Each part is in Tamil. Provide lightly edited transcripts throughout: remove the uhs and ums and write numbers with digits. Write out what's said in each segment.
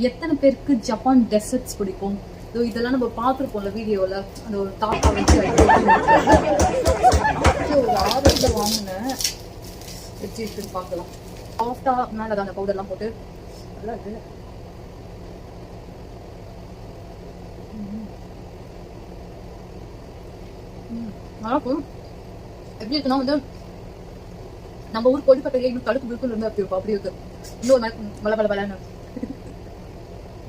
எத்தனை பேருக்கு ஜப்பான் டெசர்ட்ஸ் பிடிக்கும்? இதெல்லாம் நம்ம பார்த்துருப்போம்ல வீடியோவில். அந்த ஒரு தாத்தா வச்சு ஒரு ஆர்டரில் வாங்கினேன். வச்சு இருக்குன்னு பார்க்கலாம். சாஃப்டாக மேலே அந்த பவுடர்லாம் போட்டு நல்லா இருக்கு. நல்லா இருக்கும். எப்படி இருக்குன்னா வந்து நம்ம ஊர் கொடிப்பட்டையே இன்னும் தடுப்பு பிடிக்கும் இருந்தா அப்படி இருக்கும். அப்படி இருக்கு. இன்னொரு பல பல பலன்னு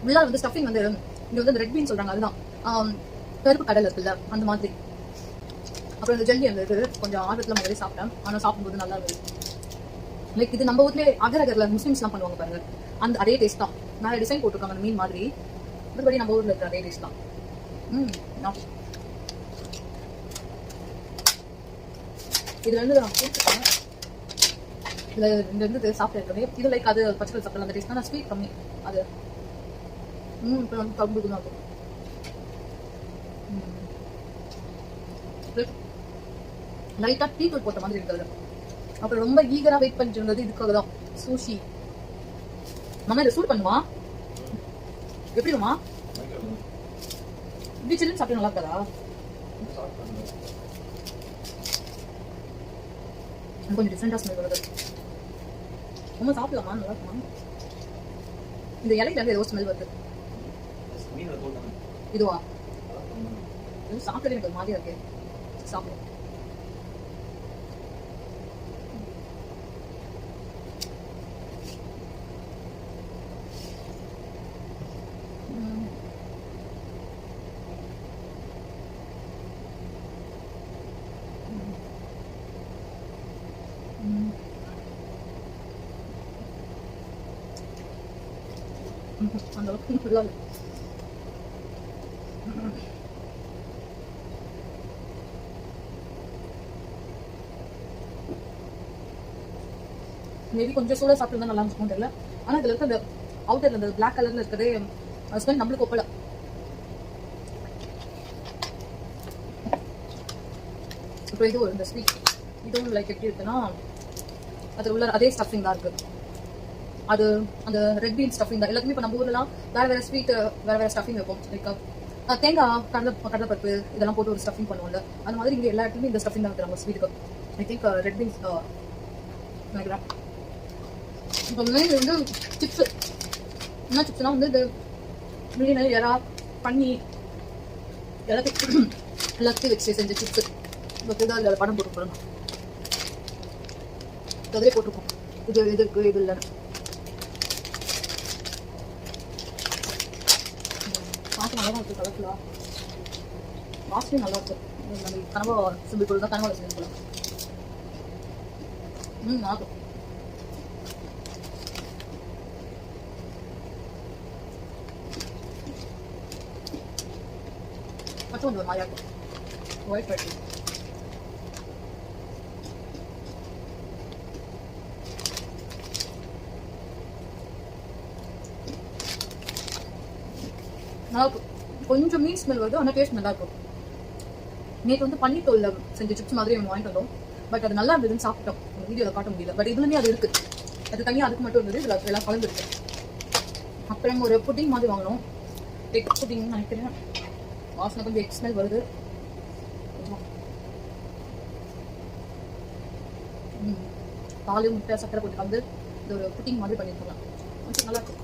உள்ள வந்து ஸ்டஃபிங் வந்து இங்க வந்து ரெட் பீன் சொல்றாங்க. அதுதான் கருப்பு கடல் இருக்குல்ல அந்த மாதிரி. அப்புறம் இந்த ஜெல்லி அந்த இது கொஞ்சம் ஆர்வத்துல முதலே சாப்பிட்டேன். ஆனா சாப்பிடும்போது நல்லா இருந்தது. லைக் இது நம்ம ஊர்லயே அகரகர்ல முஸ்லிம்ஸ் எல்லாம் பண்ணுவாங்க பாருங்க. அந்த அதே டேஸ்ட் தான். மேல டிசைன் போட்டிருக்காங்க அந்த மீன் மாதிரி. மற்றபடி நம்ம ஊர்ல இருக்கிற அதே டேஸ்ட் தான். இதுல இருந்து இதுல இருந்து சாப்பிட்டு இருக்கேன். இது லைக் அது பச்சை சாப்பிடலாம். அந்த டேஸ்ட் தான் ஸ்வீட் கம்மி. அது இப்போ வந்து கம்புக்கு தான் இருக்கும். லைட்டா டீ தூள் போட்ட மாதிரி இருக்காது. அப்புறம் ரொம்ப ஈகரா வெயிட் பண்ணிட்டு இருந்தது இதுக்காக தான். சூஷி மாமா இதை சூட் பண்ணுமா? எப்படிமா இப்படி சில்லுன்னு சாப்பிட்டு நல்லா இருக்காதா? கொஞ்சம் டிஃப்ரெண்டா ஸ்மெல் வருது. ரொம்ப சாப்பிடலாமா? நல்லா இருக்குமா? இந்த இலையில இருந்து ஏதோ ஸ்மெல் வருது. இதுவா? இது சாப்பிட்டது எனக்கு ஒரு மாதிரியா இருக்கு. சாப்பிடும். அந்த அளவுக்கு ஃபுல்லா மேபி கொஞ்சம் சூடாக சாப்பிட்டு நல்லா இருக்கும் தெரியல. ஆனா இதுல இருக்க அந்த அவுட்டர்ல அந்த பிளாக் கலர்ல இருக்கிறதே ஸ்மெல் நம்மளுக்கு ஒப்பல. இப்போ இது இந்த ஸ்வீட் இதுவும் லைக் எப்படி இருக்குன்னா அது உள்ள அதே ஸ்டஃபிங் தான் இருக்கு. அது அந்த ரெட் பீன் ஸ்டஃபிங் தான். எல்லாத்துக்குமே இப்போ நம்ம ஊர்லாம் வேற வேற ஸ்வீட் வேற வேற ஸ்டஃபிங் வைப்போம். லைக் தேங்காய் கடலைப்பருப்பு இதெல்லாம் போட்டு ஒரு ஸ்டஃபிங் பண்ணுவோம்ல. அந்த மாதிரி இங்கே எல்லா இடத்துலையும் இந்த ஸ்டஃபிங் தான் வைக்கிறாங்க ஸ்வீட்டுக்கு. ஐ திங்க் ரெட் பீன்ஸ் நினைக்கிறேன். இப்போ மெயின் வந்து சிப்ஸ். என்ன சிப்ஸ்னா வந்து இந்த மீன் இறா பண்ணி எல்லாத்தையும் வச்சு செஞ்ச சிப்ஸ். இப்போ அதில் படம் போட்டு போடணும். அதிலே போட்டிருக்கோம் இது இது இருக்கு இது இல்லைன்னு. பார்க்க நல்லா இருக்கு. கலர்ஃபுல்லா வாசனையும் நல்லா இருக்கு. நம்ம கனவா சிம்பிள் பொருள் தான். கனவாவில் செஞ்சு போகலாம். நல்லா இருக்கும். மட்டும் கொஞ்சம் மாதிரியா இருக்கும். ஒயிட் ரைஸ் நல்லா இருக்கும். கொஞ்சம் மீன் ஸ்மெல் வருது. ஆனால் டேஸ்ட் நல்லா இருக்கும். நேற்று வந்து பன்னீர் தோல்ல செஞ்ச சிப்ஸ் மாதிரி வாங்கிட்டு வந்தோம். பட் அது நல்லா இருந்ததுன்னு சாப்பிட்டோம். வீடியோவில் காட்ட முடியல. பட் இதுலேயுமே அது இருக்கு. அது தனியாக அதுக்கு மட்டும் இருந்தது. இதில் எல்லாம் கலந்துருக்கு. அப்புறம் ஒரு புட்டிங் மாதிரி வாங்கினோம். எக் புட்டிங்னு நினைக்கிறேன். வாசனை கொஞ்சம் எக் ஸ்மெல் வருது. பால் முட்டை சக்கரை போட்டு கலந்து இது ஒரு புட்டிங் மாதிரி பண்ணிருக்கலாம். கொஞ்சம் நல்லா இருக்கும்.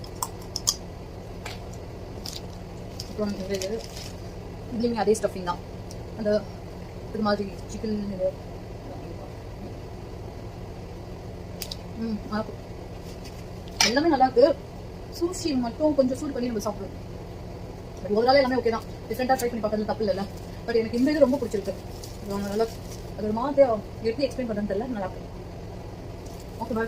அப்புறம் இதுலேயுமே அதே ஸ்டஃபிங் தான். அந்த இது மாதிரி சிக்கன் இது நல்லா இருக்கும். எல்லாமே நல்லா இருக்கு. சூஷி மட்டும் கொஞ்சம் சூடு பண்ணி நம்ம சாப்பிடுவோம். பட் ஓவரால் எல்லாமே ஓகே தான். டிஃப்ரெண்டாக ட்ரை பண்ணி பார்க்கறது தப்பு இல்லைல்ல. பட் எனக்கு இந்த இது ரொம்ப பிடிச்சிருக்கு. நல்லா அது ஒரு மாதிரி எப்படி எக்ஸ்பிளைன் பண்ணுறதுன்னு தெரியல. நல்லா இருக்கு. Okay bye.